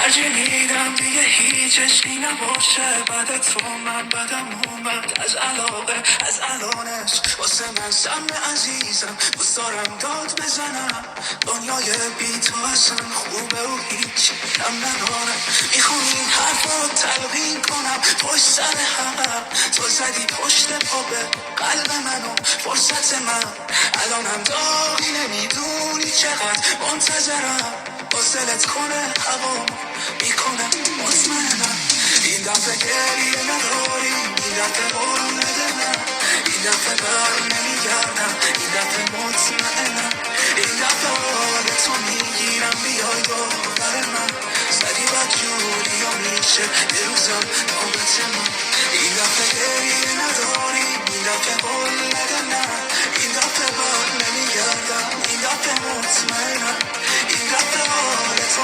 ترجیح میدم دیگه هیچ عشقی نباشه بعد تو من بدم اومد از علاقه از الانش واسه من سم عزیزم دوست دارم داد بزنم دنیای بی تو اصلا خوبه و هیچ کم نداره میخوام این حرفا تلقین کنم پشت سر هم تو زدی پشت پا به قلب منو فرصت من الانم داغی نمیدونی چقدر منتظرم وصلت کنه هوا میکنه مطمئنم این دفعه گریه نداری این دفعه قول ندنم این دفعه بر نمیگردم این دفعه مطمئنم این دفعه حال تو میگیرم بیای باور من زدی بد جوری یا میشه یه روزم نوبت من این دفعه گریه نداری این دفعه قول ندنم این دفعه بر نمیگردم این دفعه مطمئنم این دفعه حال تو